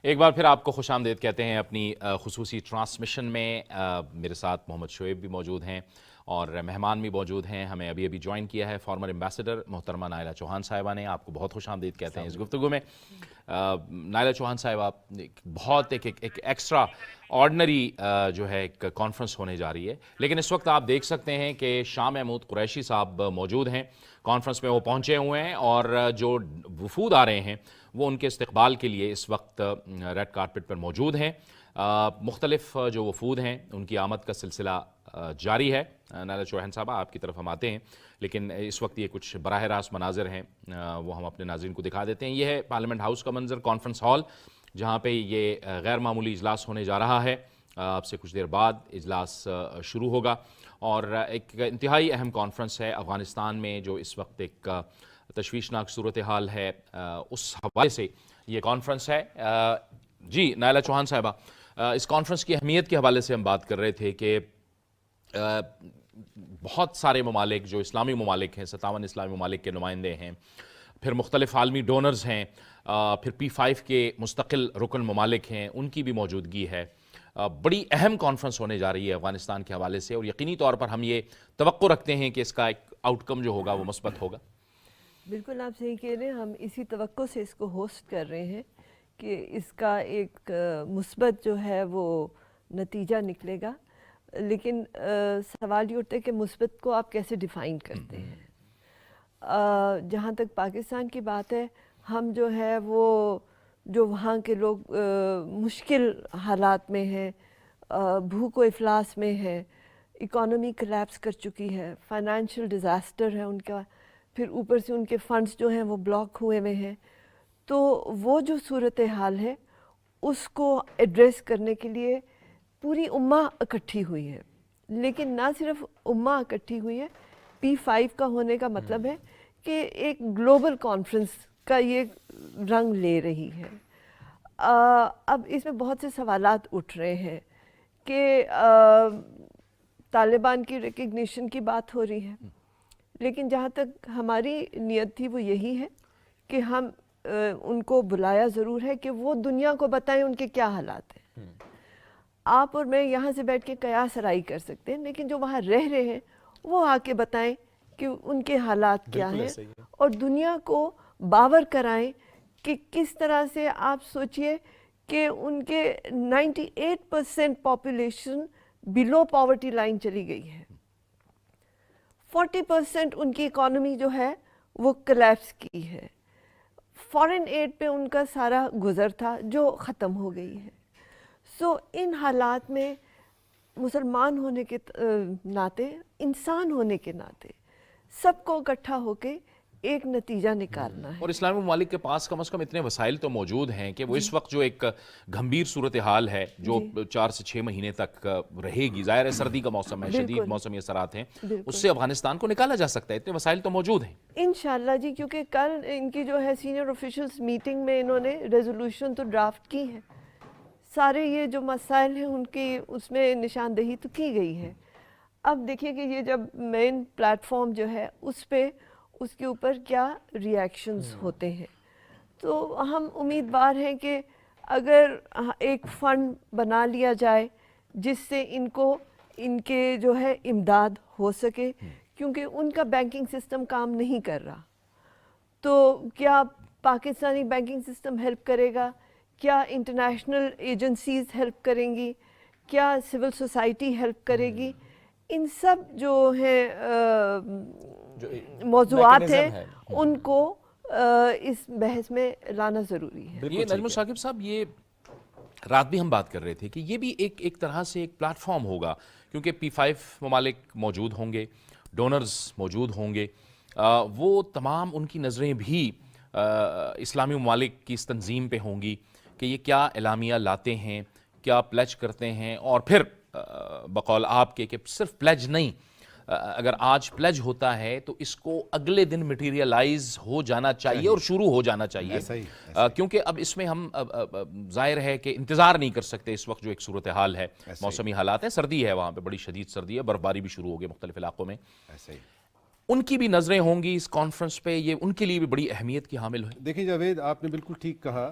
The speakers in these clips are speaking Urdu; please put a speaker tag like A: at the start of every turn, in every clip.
A: ایک بار پھر آپ کو خوش آمدید کہتے ہیں اپنی خصوصی ٹرانسمیشن میں۔ میرے ساتھ محمد شعیب بھی موجود ہیں اور مہمان بھی موجود ہیں۔ ہمیں ابھی جوائن کیا ہے فارمر ایمبیسڈر محترمہ نائلہ چوہان صاحبہ نے۔ آپ کو بہت خوش آمدید کہتے ہیں اس گفتگو میں۔ نائلہ چوہان صاحبہ، بہت ایک ایکسٹرا آرڈنری جو ہے ایک کانفرنس ہونے جا رہی ہے، لیکن اس وقت آپ دیکھ سکتے ہیں کہ شاہ محمود قریشی صاحب موجود ہیں کانفرنس میں، وہ پہنچے ہوئے ہیں اور جو وفود آ رہے ہیں وہ ان کے استقبال کے لیے اس وقت ریڈ کارپٹ پر موجود ہیں۔ مختلف جو وفود ہیں ان کی آمد کا سلسلہ جاری ہے۔ نائلہ چوہان صاحبہ، آپ کی طرف ہم آتے ہیں، لیکن اس وقت یہ کچھ براہ راست مناظر ہیں، وہ ہم اپنے ناظرین کو دکھا دیتے ہیں۔ یہ ہے پارلیمنٹ ہاؤس کا منظر، کانفرنس ہال، جہاں پہ یہ غیر معمولی اجلاس ہونے جا رہا ہے۔ اب سے کچھ دیر بعد اجلاس شروع ہوگا اور ایک انتہائی اہم کانفرنس ہے افغانستان میں، جو اس وقت ایک تشویشناک صورتحال ہے، اس حوالے سے یہ کانفرنس ہے۔ جی نائلہ چوہان صاحبہ، اس کانفرنس کی اہمیت کے حوالے سے ہم بات کر رہے تھے کہ بہت سارے ممالک جو اسلامی ممالک ہیں، 57 اسلامی ممالک کے نمائندے ہیں، پھر مختلف عالمی ڈونرز ہیں، پھر P5 کے مستقل رکن ممالک ہیں، ان کی بھی موجودگی ہے۔ بڑی اہم کانفرنس ہونے جا رہی ہے افغانستان کے حوالے سے، اور یقینی طور پر ہم یہ توقع رکھتے ہیں کہ اس کا ایک آؤٹ کم جو ہوگا وہ مثبت ہوگا۔
B: بالکل آپ صحیح کہہ رہے ہیں، ہم اسی توقع سے اس کو ہوسٹ کر رہے ہیں کہ اس کا ایک مثبت جو ہے وہ نتیجہ نکلے گا، لیکن سوال یہ اٹھتا ہے کہ مثبت کو آپ کیسے ڈیفائن کرتے ہیں۔ جہاں تک پاکستان کی بات ہے، ہم جو ہے وہ جو وہاں کے لوگ مشکل حالات میں ہیں، بھوک و افلاس میں ہیں، اکانومی کلیپس کر چکی ہے، فائنینشیل ڈیزاسٹر ہے ان کا، پھر اوپر سے ان کے فنڈز جو ہیں وہ بلاک ہوئے ہوئے ہیں، تو وہ جو صورتحال ہے اس کو ایڈریس کرنے کے لیے پوری امہ اکٹھی ہوئی ہے۔ لیکن نہ صرف امہ اکٹھی ہوئی ہے، P5 کا ہونے کا مطلب ہے کہ ایک گلوبل کانفرنس کا یہ رنگ لے رہی ہے۔ اب اس میں بہت سے سوالات اٹھ رہے ہیں کہ طالبان کی ریکگنیشن کی بات ہو رہی ہے، لیکن جہاں تک ہماری نیت تھی وہ یہی ہے کہ ہم ان کو بلایا ضرور ہے کہ وہ دنیا کو بتائیں ان کے کیا حالات ہیں۔ آپ اور میں یہاں سے بیٹھ کے قیاس آرائی کر سکتے ہیں، لیکن جو وہاں رہ رہے ہیں وہ آ کے بتائیں کہ ان کے حالات کیا ہیں، اور دنیا کو باور کرائیں کہ کس طرح سے آپ سوچئے کہ ان کے 98% پاپولیشن بلو پاورٹی لائن چلی گئی ہے، 40% ان کی اکانومی جو ہے وہ کلیپس کی ہے، فارن ایڈ پہ ان کا سارا گزر تھا جو ختم ہو گئی ہے۔ سو ان حالات میں مسلمان ہونے کے ناطے، انسان ہونے کے ناطے سب کو اکٹھا ہو کے ایک نتیجہ نکالنا ہے۔
A: اور اسلامی ممالک کے پاس کم از کم اتنے وسائل تو موجود ہیں کہ وہ اس وقت جو ایک گھمبیر صورتحال ہے جو 4 سے 6 مہینے تک رہے گی، ظاہر ہے سردی کا موسم ہے، شدید موسمی اثرات ہیں، اس سے افغانستان کو نکالا جا سکتا ہے، اتنے وسائل تو موجود ہیں
B: انشاءاللہ جی، کیونکہ کل ان کی جو ہے سینئر آفیشلز میٹنگ میں انہوں نے ریزولوشن تو ڈرافٹ کی ہے، سارے یہ جو مسائل ہیں ان کی اس میں نشاندہی تو کی گئی ہے۔ اب دیکھیے کہ یہ جب مین پلیٹ فارم جو ہے اس پہ اس کے اوپر کیا ری ایکشنز ہوتے ہیں، تو ہم امیدوار ہیں کہ اگر ایک فنڈ بنا لیا جائے جس سے ان کو ان کے جو ہے امداد ہو سکے، کیونکہ ان کا بینکنگ سسٹم کام نہیں کر رہا، تو کیا پاکستانی بینکنگ سسٹم ہیلپ کرے گا، کیا انٹرنیشنل ایجنسیز ہیلپ کریں گی، کیا سول سوسائٹی ہیلپ کرے گی، ان سب جو ہیں موضوعات ہیں ان کو اس بحث میں لانا ضروری ہے۔
A: یہ نجم ثاقب صاحب، یہ رات بھی ہم بات کر رہے تھے کہ یہ بھی ایک طرح سے ایک پلیٹ فارم ہوگا، کیونکہ P5 ممالک موجود ہوں گے، ڈونرز موجود ہوں گے، وہ تمام ان کی نظریں بھی اسلامی ممالک کی اس تنظیم پہ ہوں گی کہ یہ کیا اعلامیہ لاتے ہیں، کیا پلیج کرتے ہیں، اور پھر بقول آپ کے کہ صرف پلیج نہیں، اگر آج پلیج ہوتا ہے تو اس کو اگلے دن مٹیریلائز ہو جانا چاہیے اور شروع ہو جانا چاہیے، کیونکہ اب اس میں ہم ظاہر ہے کہ انتظار نہیں کر سکتے اس وقت جو ایک صورتحال ہے، موسمی حالات ہیں، سردی ہے وہاں پہ، بڑی شدید سردی ہے، برفباری بھی شروع ہو گئی مختلف علاقوں میں، ان کی بھی نظریں ہوں گی اس کانفرنس پہ، یہ ان کے لیے بھی بڑی اہمیت کی حامل ہے۔
C: دیکھیں جاوید، آپ نے بالکل ٹھیک کہا،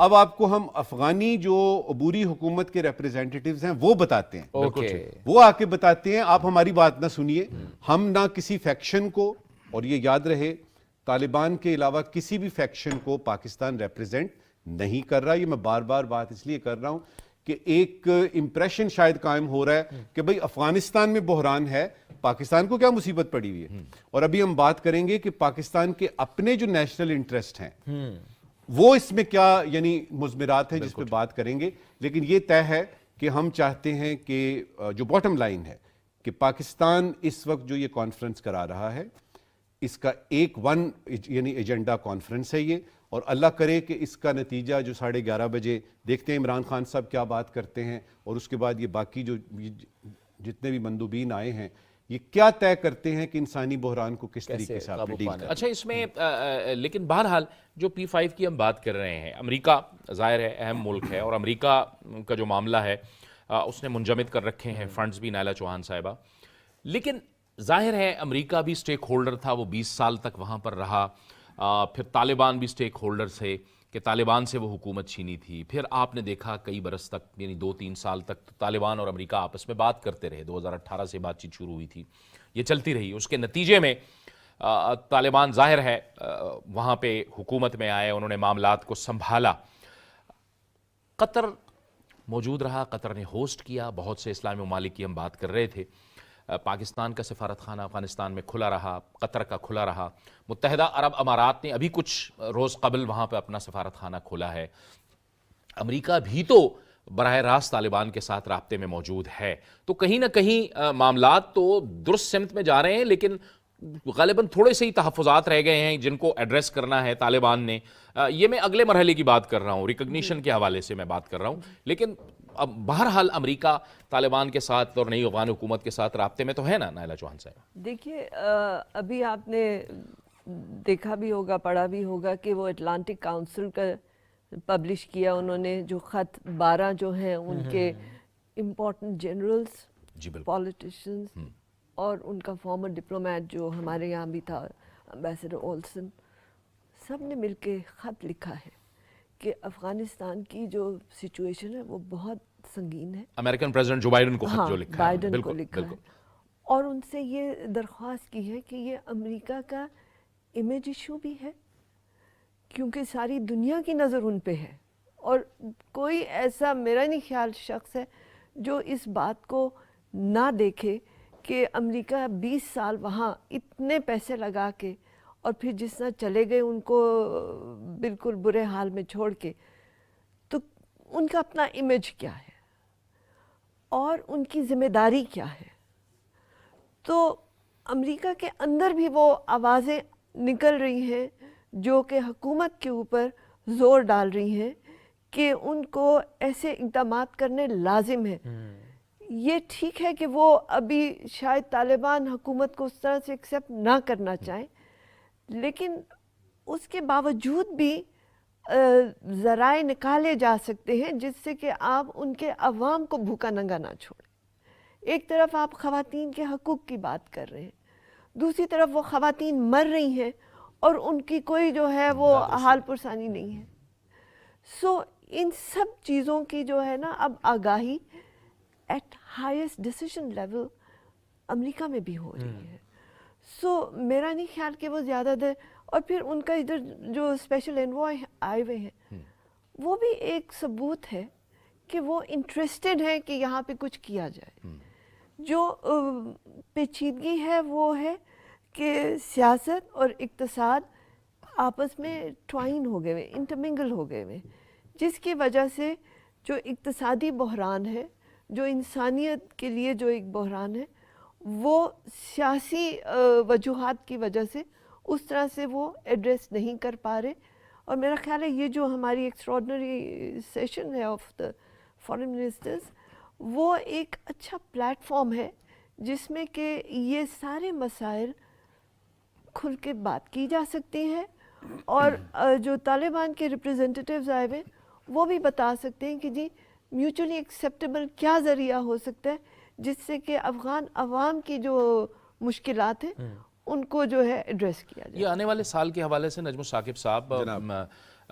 C: اب آپ کو ہم افغانی جو عبوری حکومت کے ریپریزنٹیٹیوز ہیں وہ بتاتے ہیں.
D: اوکے
C: وہ آ کے بتاتے ہیں, آپ ہماری بات نہ سنیے, ہم نہ کسی فیکشن کو, اور یہ یاد رہے طالبان کے علاوہ کسی بھی فیکشن کو پاکستان ریپریزنٹ نہیں کر رہا. یہ میں بار بار بات اس لیے کر رہا ہوں کہ ایک امپریشن شاید قائم ہو رہا ہے کہ بھئی افغانستان میں بحران ہے, پاکستان کو کیا مصیبت پڑی ہوئی ہے. اور ابھی ہم بات کریں گے کہ پاکستان کے اپنے جو نیشنل انٹرسٹ ہیں وہ اس میں کیا یعنی مضمرات ہیں جس پہ بات کریں گے. لیکن یہ طے ہے کہ ہم چاہتے ہیں کہ جو باٹم لائن ہے کہ پاکستان اس وقت جو یہ کانفرنس کرا رہا ہے اس کا ایک یعنی ایجنڈا کانفرنس ہے یہ, اور اللہ کرے کہ اس کا نتیجہ جو 11:30 بجے دیکھتے ہیں عمران خان صاحب کیا بات کرتے ہیں, اور اس کے بعد یہ باقی جو جتنے بھی مندوبین آئے ہیں یہ کیا طے کرتے ہیں کہ انسانی بحران کو کس طریقے سے آپ نے ڈیل کرنا.
A: اچھا اس میں لیکن بہرحال جو P5 کی ہم بات کر رہے ہیں, امریکہ ظاہر ہے اہم ملک ہے, اور امریکہ کا جو معاملہ ہے اس نے منجمد کر رکھے ہیں فنڈز بھی نائلہ چوہان صاحبہ, لیکن ظاہر ہے امریکہ بھی سٹیک ہولڈر تھا, وہ 20 سال تک وہاں پر رہا, پھر طالبان بھی سٹیک ہولڈر تھے کہ طالبان سے وہ حکومت چھینی تھی, پھر آپ نے دیکھا کئی برس تک یعنی 2-3 سال تک طالبان اور امریکہ آپس میں بات کرتے رہے, 2018 سے بات چیت شروع ہوئی تھی, یہ چلتی رہی. اس کے نتیجے میں طالبان ظاہر ہے وہاں پہ حکومت میں آئے, انہوں نے معاملات کو سنبھالا. قطر موجود رہا, قطر نے ہوسٹ کیا, بہت سے اسلامی ممالک کی ہم بات کر رہے تھے. پاکستان کا سفارت خانہ افغانستان میں کھلا رہا, قطر کا کھلا رہا, متحدہ عرب امارات نے ابھی کچھ روز قبل وہاں پہ اپنا سفارت خانہ کھولا ہے. امریکہ بھی تو براہ راست طالبان کے ساتھ رابطے میں موجود ہے. تو کہیں نہ کہیں معاملات تو درست سمت میں جا رہے ہیں, لیکن غالباً تھوڑے سے ہی تحفظات رہ گئے ہیں جن کو ایڈریس کرنا ہے طالبان نے. یہ میں اگلے مرحلے کی بات کر رہا ہوں, ریکگنیشن کے حوالے سے میں بات کر رہا ہوں, لیکن اب بہرحال امریکہ طالبان کے ساتھ اور نئی افغان حکومت کے ساتھ رابطے میں تو ہے نا نائلہ چوہان صاحب.
B: دیکھیے ابھی آپ نے دیکھا بھی ہوگا, پڑھا بھی ہوگا کہ وہ اٹلانٹک کاؤنسل کا پبلش کیا انہوں نے جو خط 12 جو ہیں ان کے امپورٹنٹ جنرلز, پولیٹیشنز اور ان کا فارمر ڈپلومیٹ جو ہمارے یہاں بھی تھا امبیسڈر اولسن, سب نے مل کے خط لکھا ہے کہ افغانستان کی جو سچویشن ہے وہ بہت سنگین ہے.
A: امریکن پریزیڈنٹ جو بائیڈن کو خط جو لکھا ہے,
B: بائیڈن کو لکھا ہے, اور ان سے یہ درخواست کی ہے کہ یہ امریکہ کا امیج ایشو بھی ہے کیونکہ ساری دنیا کی نظر ان پہ ہے, اور کوئی ایسا میرا نہیں خیال شخص ہے جو اس بات کو نہ دیکھے کہ امریکہ 20 سال وہاں اتنے پیسے لگا کے اور پھر جس طرح چلے گئے ان کو بالکل برے حال میں چھوڑ کے, تو ان کا اپنا امیج کیا ہے اور ان کی ذمہ داری کیا ہے. تو امریکہ کے اندر بھی وہ آوازیں نکل رہی ہیں جو کہ حکومت کے اوپر زور ڈال رہی ہیں کہ ان کو ایسے اقدامات کرنے لازم ہیں. یہ ٹھیک ہے کہ وہ ابھی شاید طالبان حکومت کو اس طرح سے ایکسیپٹ نہ کرنا چاہیں, لیکن اس کے باوجود بھی ذرائع نکالے جا سکتے ہیں جس سے کہ آپ ان کے عوام کو بھوکا ننگا نہ چھوڑیں. ایک طرف آپ خواتین کے حقوق کی بات کر رہے ہیں, دوسری طرف وہ خواتین مر رہی ہیں اور ان کی کوئی جو ہے وہ حال پرسانی نہیں ہے. سو ان سب چیزوں کی جو ہے نا اب آگاہی ایٹ ہائیسٹ ڈیسیژن لیول امریکہ میں بھی ہو رہی ہے. سو میرا نہیں خیال کہ وہ زیادہ دیر, اور پھر ان کا ادھر جو اسپیشل انوائے آئے ہوئے ہیں وہ بھی ایک ثبوت ہے کہ وہ انٹرسٹڈ ہیں کہ یہاں پہ کچھ کیا جائے. جو پیچیدگی ہے وہ ہے کہ سیاست اور اقتصاد آپس میں ٹوائن ہو گئے ہوئے, انٹرمنگل ہو گئے ہوئے, جس کی وجہ سے جو اقتصادی بحران ہے, جو انسانیت کے لیے جو ایک بحران ہے, وہ سیاسی وجوہات کی وجہ سے اس طرح سے وہ ایڈریس نہیں کر پا رہے. اور میرا خیال ہے یہ جو ہماری ایکسٹراڈنری سیشن ہے آف دا فارن منسٹرز, وہ ایک اچھا پلیٹ فارم ہے جس میں کہ یہ سارے مسائل کھل کے بات کی جا سکتی ہے, اور جو طالبان کے ریپریزنٹیٹیوز آئے ہوئے وہ بھی بتا سکتے ہیں کہ جی میوچولی ایکسیپٹیبل کیا ذریعہ ہو سکتا ہے جس سے کہ افغان عوام کی جو مشکلات ہیں ان کو جو ہے ایڈریس کیا جائے.
A: یہ آنے والے سال کے حوالے سے نجم ثاقب صاحب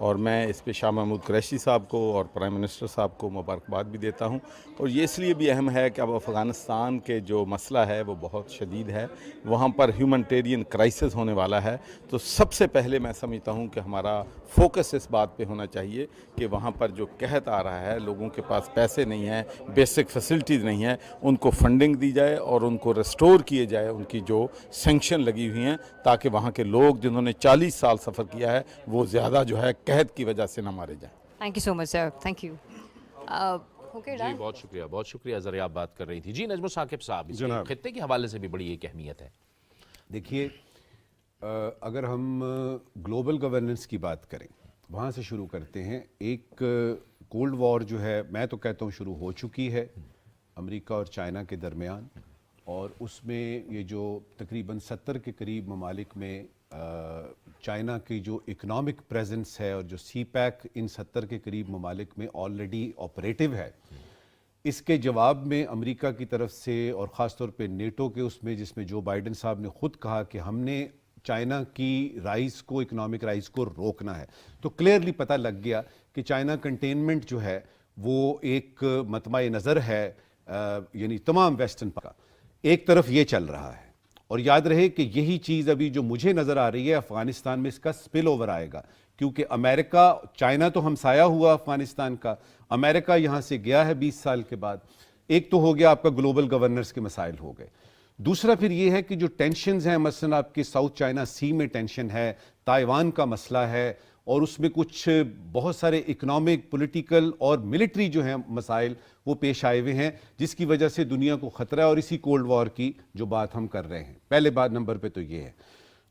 E: اور میں اس پہ شاہ محمود قریشی صاحب کو اور پرائم منسٹر صاحب کو مبارکباد بھی دیتا ہوں. اور یہ اس لیے بھی اہم ہے کہ اب افغانستان کے جو مسئلہ ہے وہ بہت شدید ہے, وہاں پر ہیومنٹیرین کرائسس ہونے والا ہے. تو سب سے پہلے میں سمجھتا ہوں کہ ہمارا فوکس اس بات پہ ہونا چاہیے کہ وہاں پر جو قحط آ رہا ہے, لوگوں کے پاس پیسے نہیں ہیں, بیسک فیسلٹیز نہیں ہیں, ان کو فنڈنگ دی جائے اور ان کو ریسٹور کیے جائے ان کی جو سینکشن لگی ہوئی ہیں, تاکہ وہاں کے لوگ جنہوں نے 40 سال سفر کیا ہے وہ زیادہ جو ہے قحط کی وجہ سے نہ مارے جائیں.
F: Thank you so much sir, thank you.
A: جی بہت شکریہ ذرا آپ بات کر رہی تھی. جی نجم ثاقب صاحب, اس خطے کے حوالے سے بھی بڑی ایک اہمیت ہے.
C: دیکھیے, اگر ہم گلوبل گورننس کی بات کریں, وہاں سے شروع کرتے ہیں. ایک کولڈ وار جو ہے, میں تو کہتا ہوں شروع ہو چکی ہے امریکہ اور چائنا کے درمیان, اور اس میں یہ جو تقریباً 70 کے قریب ممالک میں چائنا کی جو اکنامک پریزنس ہے اور جو سی پیک ان 70 کے قریب ممالک میں آلریڈی آپریٹو ہے, اس کے جواب میں امریکہ کی طرف سے اور خاص طور پہ نیٹو کے اس میں, جس میں جو بائیڈن صاحب نے خود کہا کہ ہم نے چائنا کی رائز کو, اکنامک رائز کو روکنا ہے, تو کلیئرلی پتہ لگ گیا کہ چائنا کنٹینمنٹ جو ہے وہ ایک مطمع نظر ہے, یعنی تمام ویسٹرن کا ایک طرف یہ چل رہا ہے. اور یاد رہے کہ یہی چیز ابھی جو مجھے نظر آ رہی ہے افغانستان میں, اس کا سپل اوور آئے گا, کیونکہ امریکہ, چائنا تو ہمسایہ ہوا افغانستان کا, امریکہ یہاں سے گیا ہے 20 سال کے بعد. ایک تو ہو گیا آپ کا گلوبل گورننس کے مسائل ہو گئے. دوسرا پھر یہ ہے کہ جو ٹینشنز ہیں, مثلا آپ کے ساؤتھ چائنا سی میں ٹینشن ہے, تائیوان کا مسئلہ ہے, اور اس میں کچھ بہت سارے اکنامک, پولیٹیکل اور ملٹری جو ہیں مسائل وہ پیش آئے ہوئے ہیں, جس کی وجہ سے دنیا کو خطرہ ہے. اور اسی کولڈ وار کی جو بات ہم کر رہے ہیں, پہلے بات نمبر پہ تو یہ ہے.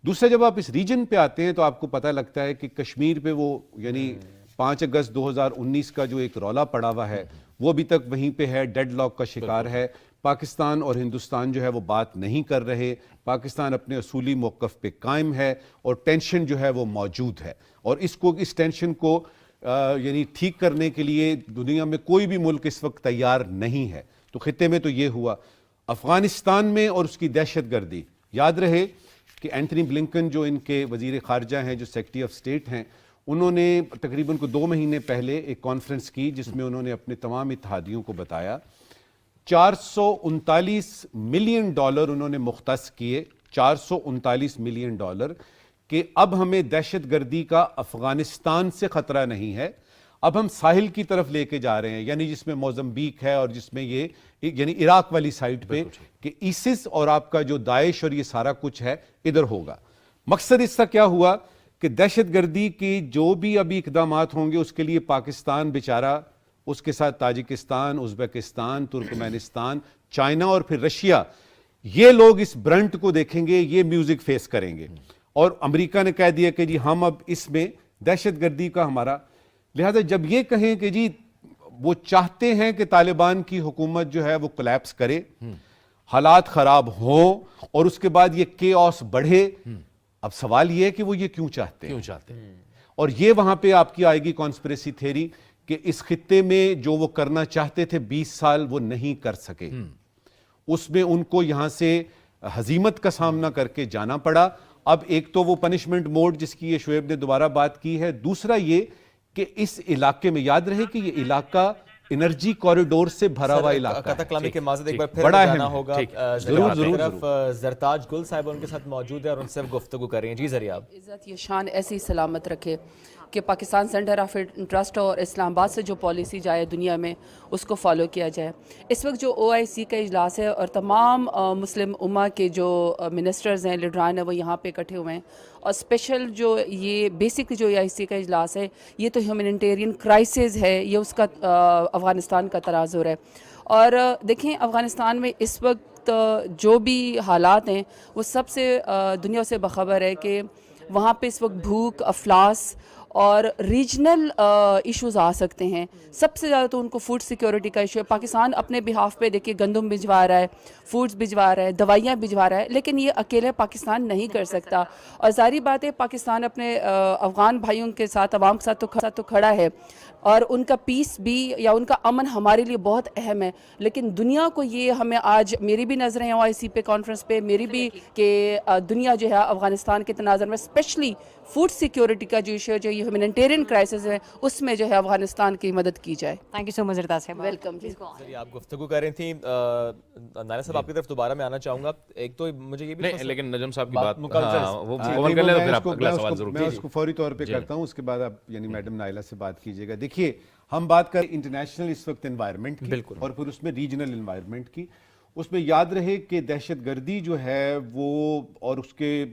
C: دوسرا, جب آپ اس ریجن پہ آتے ہیں تو آپ کو پتہ لگتا ہے کہ کشمیر پہ وہ یعنی 5 اگست 2019 کا جو ایک رولا پڑا ہوا ہے وہ ابھی تک وہیں پہ ہے, ڈیڈ لاک کا شکار ہے. پاکستان اور ہندوستان جو ہے وہ بات نہیں کر رہے, پاکستان اپنے اصولی موقف پہ قائم ہے, اور ٹینشن جو ہے وہ موجود ہے. اور اس ٹینشن کو یعنی ٹھیک کرنے کے لیے دنیا میں کوئی بھی ملک اس وقت تیار نہیں ہے. تو خطے میں تو یہ ہوا. افغانستان میں اور اس کی دہشت گردی, یاد رہے کہ اینتھنی بلنکن جو ان کے وزیر خارجہ ہیں, جو سیکریٹری آف اسٹیٹ ہیں, انہوں نے تقریباً 2 مہینے پہلے ایک کانفرنس کی جس میں انہوں نے اپنے تمام اتحادیوں کو بتایا 439 ملین ڈالر انہوں نے مختص کیے, 439 ملین ڈالر, کہ اب ہمیں دہشت گردی کا افغانستان سے خطرہ نہیں ہے, اب ہم ساحل کی طرف لے کے جا رہے ہیں, یعنی جس میں موزمبیک ہے اور جس میں یہ یعنی عراق والی سائٹ پہ, کہ ایسس اور آپ کا جو داعش اور یہ سارا کچھ ہے ادھر ہوگا. مقصد اس کا کیا ہوا کہ دہشت گردی کی جو بھی ابھی اقدامات ہوں گے اس کے لیے پاکستان بیچارہ, اس کے ساتھ تاجکستان, ازبکستان, ترکمانستان, چائنا اور پھر رشیا, یہ لوگ اس برنٹ کو دیکھیں گے, یہ میوزک فیس کریں گے. اور امریکہ نے کہہ دیا کہ جی ہم اب اس میں دہشت گردی کا ہمارا, لہذا جب یہ کہیں کہ جی وہ چاہتے ہیں کہ طالبان کی حکومت جو ہے وہ کولیپس کرے, حالات خراب ہوں اور اس کے بعد یہ کیوس بڑھے, اب سوال یہ ہے کہ وہ یہ کیوں چاہتے ہیں. اور یہ وہاں پہ آپ کی آئے گی کانسپریسی تھیوری کہ اس خطے میں جو وہ کرنا چاہتے تھے 20 سال وہ نہیں کر سکے, اس میں ان کو یہاں سے ہزیمت کا سامنا کر کے جانا پڑا. اب ایک تو وہ پنشمنٹ موڈ جس کی یہ شعیب نے دوبارہ بات کی ہے, دوسرا یہ کہ اس علاقے میں یاد رہے کہ یہ علاقہ انرجی کوریڈور سے بھرا ہوا علاقہ ہے.
D: کلامی کے معذرت ایک بار پھر
C: بڑا
D: جانا
C: اہم
D: ہوگا.
C: ضرور.
D: زرتاج گل صاحب ان کے ساتھ موجود ہے اور ان سے گفتگو کر رہی ہیں. جی ذریعہ
G: عزت یہ شان ایسی سلامت رکھے کہ پاکستان سینٹر آف انٹرسٹ اور اسلام آباد سے جو پالیسی جائے دنیا میں اس کو فالو کیا جائے. اس وقت جو OIC کا اجلاس ہے اور تمام مسلم امہ کے جو منسٹرز ہیں, لیڈران ہیں, وہ یہاں پہ اکٹھے ہوئے ہیں, اور اسپیشل جو یہ بیسک جو OIC کا اجلاس ہے یہ تو ہیومینیٹیرین کرائسس ہے, یہ اس کا افغانستان کا تناظر ہے. اور دیکھیں افغانستان میں اس وقت جو بھی حالات ہیں وہ سب سے دنیا سے بخبر ہے کہ وہاں پہ اس وقت بھوک, افلاس اور ریجنل ایشوز آ سکتے ہیں. سب سے زیادہ تو ان کو فوڈ سیکیورٹی کا ایشو ہے. پاکستان اپنے بہاف پہ دیکھیے گندم بھجوا رہا ہے, فوڈز بھجوا رہا ہے, دوائیاں بھجوا رہا ہے, لیکن یہ اکیلے پاکستان نہیں کر سکتا. اور ظاہری بات ہے پاکستان اپنے افغان بھائیوں کے ساتھ, عوام کے ساتھ تو کھڑا ہے, اور ان کا پیس بھی یا ان کا امن ہمارے لیے بہت اہم ہے. لیکن دنیا کو یہ ہمیں آج, میری بھی نظریں ہیں OIC پہ کانفرنس پہ, میری بھی, کہ دنیا جو ہے افغانستان کے تناظر میں اسپیشلی فوڈ سیکیورٹی کا جو ایشو, جو یہ ہیومینیٹیرین کرائسس ہے, اس میں جو ہے افغانستان کی مدد کی جائے.
F: تھینک یو سو مچ زرداد صاحب.
G: ویلکم جی.
D: چلیے آپ گفتگو کر رہی تھیں, نائلہ صاحب آپ کی طرف دوبارہ میں آنا چاہوں گا. ایک تو مجھے یہ بھی
A: نہیں لیکن نجم صاحب کی بات
D: مکمل
A: وہ مکمل کر لیں تو پھر آپ اگلا سوال ضرور
C: میں اس کو فوری طور پہ کرتا ہوں, اس کے بعد آپ یعنی میڈم نائلہ سے بات کیجیے گا. دیکھیے ہم بات کریں انٹرنیشنل اس وقت انوائرمنٹ کی اور پھر اس میں ریجنل انوائرمنٹ کی. اس میں یاد رہے کہ دہشت گردی جو ہے وہ, اور اس کے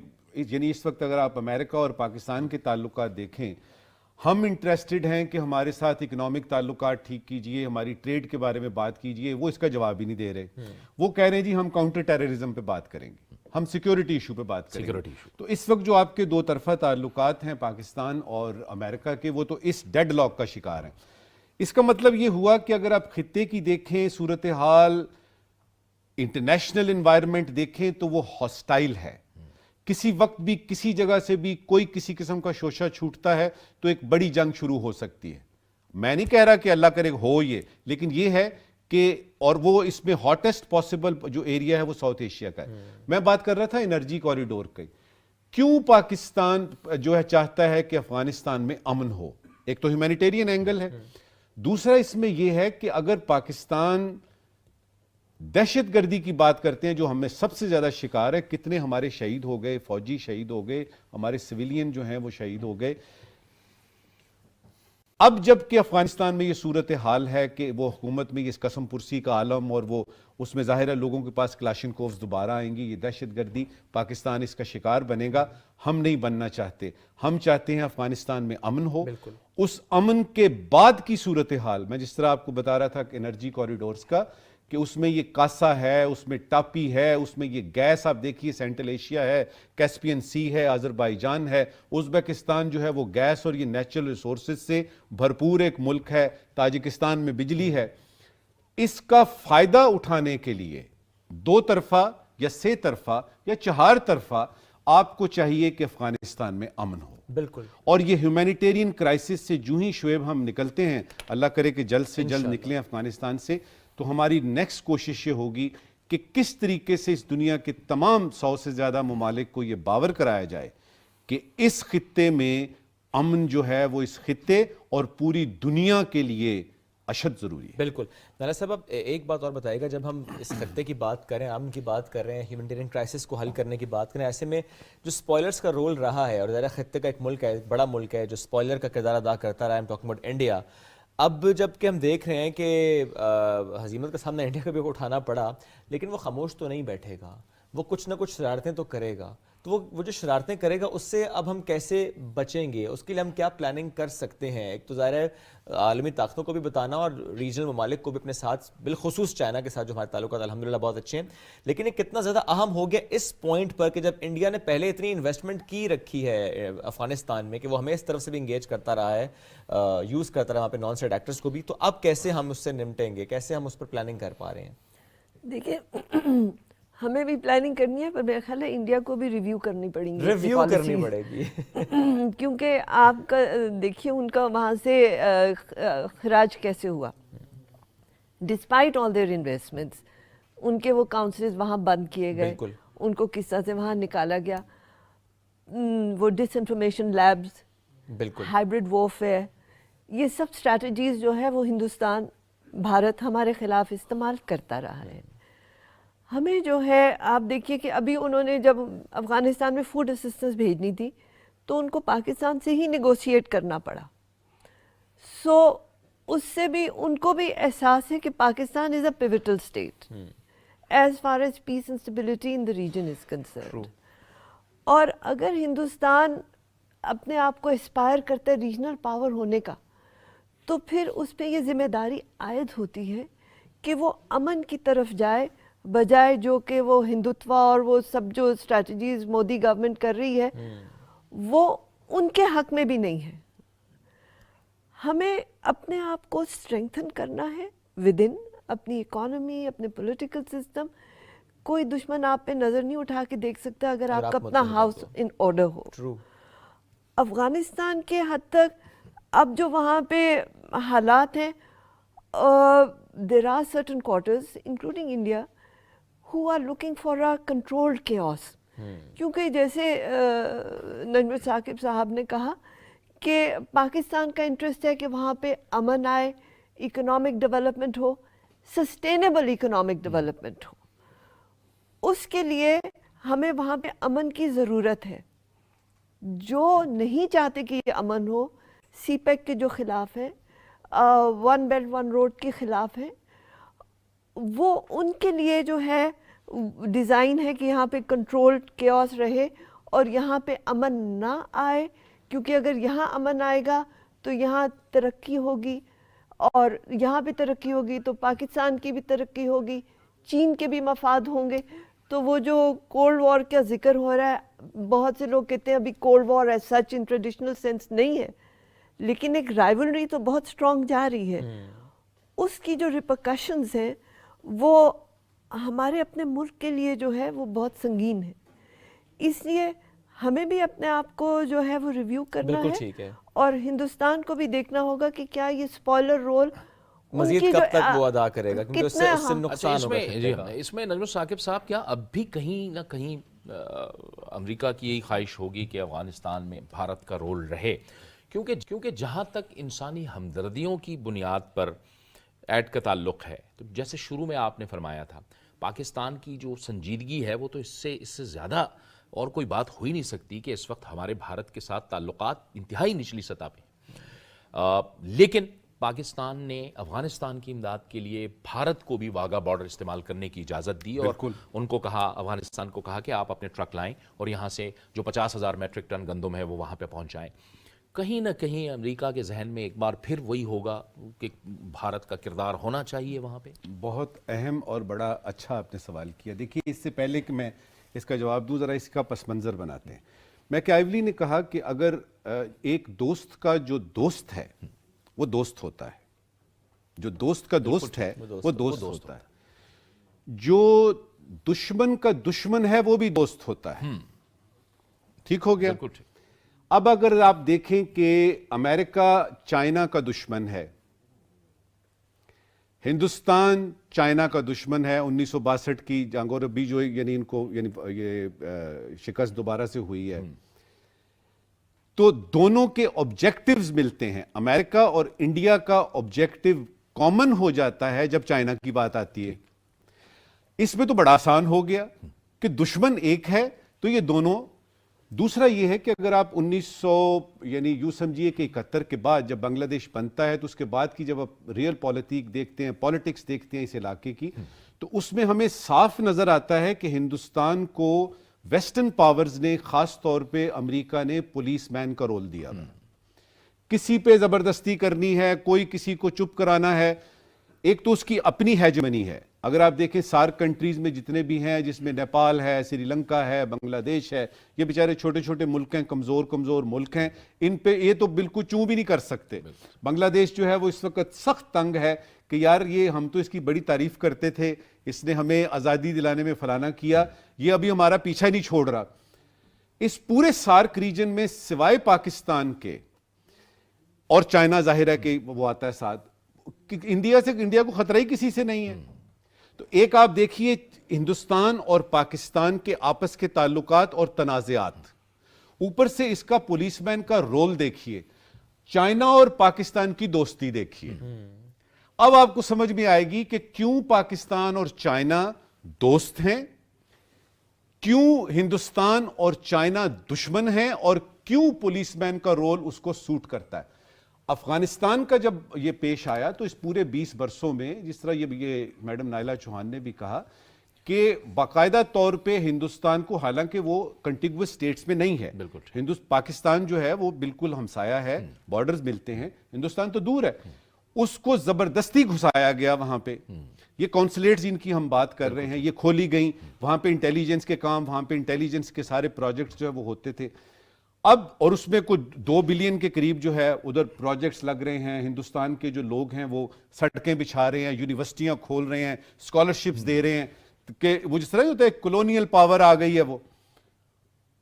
C: یعنی اس وقت اگر آپ امریکہ اور پاکستان کے تعلقات دیکھیں, ہم انٹرسٹڈ ہیں کہ ہمارے ساتھ اکنامک تعلقات ٹھیک کیجئے, ہماری ٹریڈ کے بارے میں بات کیجئے, وہ اس کا جواب ہی نہیں دے رہے. وہ کہہ رہے ہیں جی ہم کاؤنٹر ٹیررزم پہ بات کریں گے, ہم سیکیورٹی ایشو پہ بات کریں گے. تو اس وقت جو آپ کے دو طرفہ تعلقات ہیں پاکستان اور امریکہ کے, وہ تو اس ڈیڈ لاک کا شکار ہیں. اس کا مطلب یہ ہوا کہ اگر آپ خطے کی دیکھیں صورتحال, انٹرنیشنل انوائرمنٹ دیکھیں تو وہ ہاسٹائل ہے. کسی وقت بھی کسی جگہ سے بھی کوئی کسی قسم کا شوشہ چھوٹتا ہے تو ایک بڑی جنگ شروع ہو سکتی ہے. میں نہیں کہہ رہا کہ اللہ کرے ہو یہ, لیکن یہ ہے کہ, اور وہ اس میں ہاٹسٹ پاسبل جو ایریا ہے وہ ساؤتھ ایشیا کا ہے. میں بات کر رہا تھا انرجی کوریڈور کی. کیوں پاکستان جو ہے چاہتا ہے کہ افغانستان میں امن ہو؟ ایک تو ہیومینیٹیرین اینگل ہے, دوسرا اس میں یہ ہے کہ اگر پاکستان دہشت گردی کی بات کرتے ہیں جو ہمیں سب سے زیادہ شکار ہے, کتنے ہمارے شہید ہو گئے, فوجی شہید ہو گئے, ہمارے سویلین جو ہیں وہ شہید ہو گئے. اب جب کہ افغانستان میں یہ صورتحال ہے کہ وہ حکومت میں یہ قسم پرسی کا عالم, اور وہ اس میں ظاہر ہے لوگوں کے پاس کلاشنکوفز دوبارہ آئیں گی, یہ دہشت گردی, پاکستان اس کا شکار بنے گا. ہم نہیں بننا چاہتے, ہم چاہتے ہیں افغانستان میں امن ہو. اس امن کے بعد کی صورتحال, میں جس طرح آپ کو بتا رہا تھا کہ انرجی کوریڈورز کا, کہ اس میں یہ کاسا ہے, اس میں ٹاپی ہے, اس میں یہ گیس آپ دیکھیے سینٹرل ایشیا ہے, کیسپین سی ہے, آذربائیجان ہے, ازبکستان جو ہے وہ گیس اور یہ نیچرل ریسورسز سے بھرپور ایک ملک ہے, تاجکستان میں بجلی ہے. اس کا فائدہ اٹھانے کے لیے دو طرفہ یا سے طرفہ یا چہار طرفہ آپ کو چاہیے کہ افغانستان میں امن ہو.
D: بالکل.
C: اور یہ ہیومینیٹیرین کرائسس سے جو ہی شعیب ہم نکلتے ہیں, اللہ کرے کہ جلد سے جلد نکلیں افغانستان سے, تو ہماری نیکسٹ کوشش یہ ہوگی کہ کس طریقے سے اس دنیا کے تمام 100 سے زیادہ ممالک کو یہ باور کرایا جائے کہ اس خطے میں امن جو ہے وہ اس خطے اور پوری دنیا کے لیے اشد ضروری ہے.
D: بالکل. نائلہ صاحب اب ایک بات اور بتائے گا, جب ہم اس خطے کی بات کریں, امن کی بات کر رہے ہیں, ہیومینیٹیرین کرائسس کو حل کرنے کی بات کریں, ایسے میں جو سپوائلرز کا رول رہا ہے, اور ظاہر خطے کا ایک ملک ہے, بڑا ملک ہے جو سپوائلر کا کردار ادا کرتا رہا, I am talking about India. اب جب کہ ہم دیکھ رہے ہیں کہ ہزیمت کا سامنا انڈیا کو بھی اٹھانا پڑا, لیکن وہ خاموش تو نہیں بیٹھے گا, وہ کچھ نہ کچھ شرارتیں تو کرے گا. تو وہ جو شرارتیں کرے گا اس سے اب ہم کیسے بچیں گے, اس کے لیے ہم کیا پلاننگ کر سکتے ہیں؟ ایک تو ظاہر ہے عالمی طاقتوں کو بھی بتانا اور ریجنل ممالک کو بھی اپنے ساتھ, بالخصوص چائنا کے ساتھ جو ہمارے تعلقات الحمدللہ بہت اچھے ہیں, لیکن یہ کتنا زیادہ اہم ہو گیا اس پوائنٹ پر کہ جب انڈیا نے پہلے اتنی انویسٹمنٹ کی رکھی ہے افغانستان میں کہ وہ ہمیں اس طرف سے بھی انگیج کرتا رہا ہے, یوز کرتا رہا وہاں پہ نان اسٹیٹ ایکٹرز کو بھی, تو اب کیسے ہم اس سے نمٹیں گے, کیسے ہم اس پر پلاننگ کر پا رہے ہیں؟
B: دیکھیں ہمیں بھی پلاننگ کرنی ہے, پر میرا خیال ہے انڈیا کو بھی ریویو کرنی پڑیں گی,
D: ریویو کرنی پڑے گی.
B: کیونکہ آپ کا دیکھیے ان کا وہاں سے خراج کیسے ہوا, ڈسپائٹ آل دیئر انویسٹمنٹس, ان کے وہ کاؤنسلز وہاں بند کیے گئے, ان کو کس طرح سے وہاں نکالا گیا, وہ ڈس انفارمیشن لیبز,
D: بالکل,
B: ہائبرڈ وارفیئر, یہ سب اسٹریٹجیز جو ہے وہ ہندوستان, بھارت ہمارے خلاف استعمال کرتا رہا ہے. ہمیں جو ہے آپ دیکھیے کہ ابھی انہوں نے جب افغانستان میں فوڈ اسسٹنس بھیجنی تھی تو ان کو پاکستان سے ہی نیگوشیٹ کرنا پڑا. سو اس سے بھی ان کو بھی احساس ہے کہ Pakistan is a pivotal state as far as peace and stability in the region is concerned. اور اگر ہندوستان اپنے آپ کو اسپائر کرتا ہے ریجنل پاور ہونے کا, تو پھر اس پہ یہ ذمہ داری عائد ہوتی ہے کہ وہ امن کی طرف جائے, بجائے جو کہ وہ ہندوتوا اور وہ سب جو اسٹریٹجیز مودی گورنمنٹ کر رہی ہے وہ ان کے حق میں بھی نہیں ہے. ہمیں اپنے آپ کو اسٹرینگتھن کرنا ہے ود ان اپنی اکانومی, اپنے پولیٹیکل سسٹم. کوئی دشمن آپ پہ نظر نہیں اٹھا کے دیکھ سکتا اگر آپ کا اپنا ہاؤس ان آرڈر ہو. افغانستان کے حد تک اب جو وہاں پہ حالات ہیں there are certain quarters including India who are looking for a controlled chaos. کیونکہ جیسے نجم ثاقب صاحب نے کہا کہ پاکستان کا انٹرسٹ ہے کہ وہاں پہ امن آئے, اکنامک ڈیولپمنٹ ہو, سسٹینیبل اکنامک ڈیولپمنٹ ہو. اس کے لیے ہمیں وہاں پہ امن کی ضرورت ہے. جو نہیں چاہتے کہ یہ امن ہو, سی پیک کے جو خلاف ہیں, ون بیلٹ ون روڈ کے خلاف ہیں, وہ ان کے لیے جو ہے ڈیزائن ہے کہ یہاں پہ کنٹرولڈ کیوس رہے اور یہاں پہ امن نہ آئے, کیونکہ اگر یہاں امن آئے گا تو یہاں ترقی ہوگی, اور یہاں پہ ترقی ہوگی تو پاکستان کی بھی ترقی ہوگی, چین کے بھی مفاد ہوں گے. تو وہ جو کولڈ وار کا ذکر ہو رہا ہے, بہت سے لوگ کہتے ہیں ابھی cold war as such in traditional sense نہیں ہے, لیکن ایک رائیولری تو بہت اسٹرانگ جا رہی ہے. اس کی جو ریپرکشنز ہیں وہ ہمارے اپنے ملک کے لیے جو ہے وہ بہت سنگین ہے. اس لیے ہمیں بھی اپنے آپ کو جو ہے وہ ریویو کرنا ہے, اور ہندوستان کو بھی دیکھنا ہوگا کہ کیا یہ اسپوائلر رول
D: مزید کب تک وہ ادا کرے گا, کیونکہ اس سے نقصان ہوگا.
A: اس میں نجم ثاقب صاحب کیا اب بھی کہیں نہ کہیں امریکہ کی یہی خواہش ہوگی کہ افغانستان میں بھارت کا رول رہے, کیونکہ جہاں تک انسانی ہمدردیوں کی بنیاد پر ایڈ کا تعلق ہے, تو جیسے شروع میں آپ نے فرمایا تھا, پاکستان کی جو سنجیدگی ہے وہ تو اس سے زیادہ اور کوئی بات ہو ہی نہیں سکتی کہ اس وقت ہمارے بھارت کے ساتھ تعلقات انتہائی نچلی سطح پہ. لیکن پاکستان نے افغانستان کی امداد کے لیے بھارت کو بھی واگا بارڈر استعمال کرنے کی اجازت دی, اور ان کو کہا, افغانستان کو کہا کہ آپ اپنے ٹرک لائیں اور یہاں سے جو 50,000 میٹرک ٹن گندم ہے وہ وہاں پہ پہنچائیں. کہیں نہ کہیں امریکہ کے ذہن میں ایک بار پھر وہی ہوگا کہ بھارت کا کردار ہونا چاہیے وہاں پہ.
C: بہت اہم اور بڑا اچھا آپ نے سوال کیا. دیکھیے, اس سے پہلے کہ میں اس کا جواب دوں, ذرا اس کا پس منظر بناتے ہیں. میں کیولی نے کہا کہ اگر ایک دوست کا جو دوست ہے وہ دوست ہوتا ہے, جو دوست کا دوست ہے وہ دوست ہوتا ہے, جو دشمن کا دشمن ہے وہ بھی دوست ہوتا ہے. ٹھیک ہو گیا. اب اگر آپ دیکھیں کہ امریکہ چائنا کا دشمن ہے, ہندوستان چائنا کا دشمن ہے, 1962 کی جنگ اور ابھی جو یعنی ان کو یہ شکست دوبارہ سے ہوئی ہے, تو دونوں کے آبجیکٹیوز ملتے ہیں. امریکہ اور انڈیا کا آبجیکٹیو کامن ہو جاتا ہے جب چائنا کی بات آتی ہے. اس میں تو بڑا آسان ہو گیا کہ دشمن ایک ہے تو یہ دونوں. دوسرا یہ ہے کہ اگر آپ 1900 یعنی یوں سمجھیے کہ 71 کے بعد جب بنگلہ دیش بنتا ہے, تو اس کے بعد کی جب آپ ریئل پالیٹکس دیکھتے ہیں اس علاقے کی, تو اس میں ہمیں صاف نظر آتا ہے کہ ہندوستان کو ویسٹرن پاورز نے, خاص طور پہ امریکہ نے, پولیس مین کا رول دیا. کسی پہ زبردستی کرنی ہے, کوئی کسی کو چپ کرانا ہے, ایک تو اس کی اپنی ہیجمنی ہے. اگر آپ دیکھیں سارک کنٹریز میں جتنے بھی ہیں, جس میں نیپال ہے, سری لنکا ہے, بنگلہ دیش ہے, یہ بیچارے چھوٹے چھوٹے ملک ہیں, کمزور ملک ہیں, ان پہ یہ تو بالکل چوں بھی نہیں کر سکتے. بنگلہ دیش جو ہے وہ اس وقت سخت تنگ ہے کہ یار یہ ہم تو اس کی بڑی تعریف کرتے تھے, اس نے ہمیں آزادی دلانے میں فلانا کیا, یہ ابھی ہمارا پیچھا نہیں چھوڑ رہا. اس پورے سارک ریجن میں سوائے پاکستان کے, اور چائنا ظاہر ہے کہ وہ آتا ہے ساتھ, انڈیا کو خطرہ ہی کسی سے نہیں ہے. تو ایک آپ دیکھیے ہندوستان اور پاکستان کے آپس کے تعلقات اور تنازعات, اوپر سے اس کا پولیس مین کا رول دیکھیے, چائنا اور پاکستان کی دوستی دیکھیے. اب آپ کو سمجھ میں آئے گی کہ کیوں پاکستان اور چائنا دوست ہیں, کیوں ہندوستان اور چائنا دشمن ہیں, اور کیوں پولیس مین کا رول اس کو سوٹ کرتا ہے. افغانستان کا جب یہ پیش آیا تو اس پورے 20 برسوں میں, جس طرح یہ میڈم نائلہ چوہان نے بھی کہا, کہ باقاعدہ طور پہ ہندوستان کو, حالانکہ وہ کنٹیگوس سٹیٹس میں نہیں ہے, پاکستان جو ہے وہ بالکل ہمسایہ ہے, بارڈرز ملتے ہیں, ہندوستان تو دور ہے, اس کو زبردستی گھسایا گیا وہاں پہ. یہ کونسلیٹس جن کی ہم بات کر رہے ہیں یہ کھولی گئیں, وہاں پہ انٹیلیجنس کے کام, وہاں پہ انٹیلیجنس کے سارے پروجیکٹس جو ہے وہ ہوتے تھے. اب اور اس میں کوئی 2 بلین کے قریب جو ہے ادھر پروجیکٹس لگ رہے ہیں, ہندوستان کے جو لوگ ہیں وہ سڑکیں بچھا رہے ہیں, یونیورسٹیاں کھول رہے ہیں, اسکالرشپس دے رہے ہیں, کہ وہ جس طرح ہوتا ہے کولونیل پاور آ گئی ہے وہ.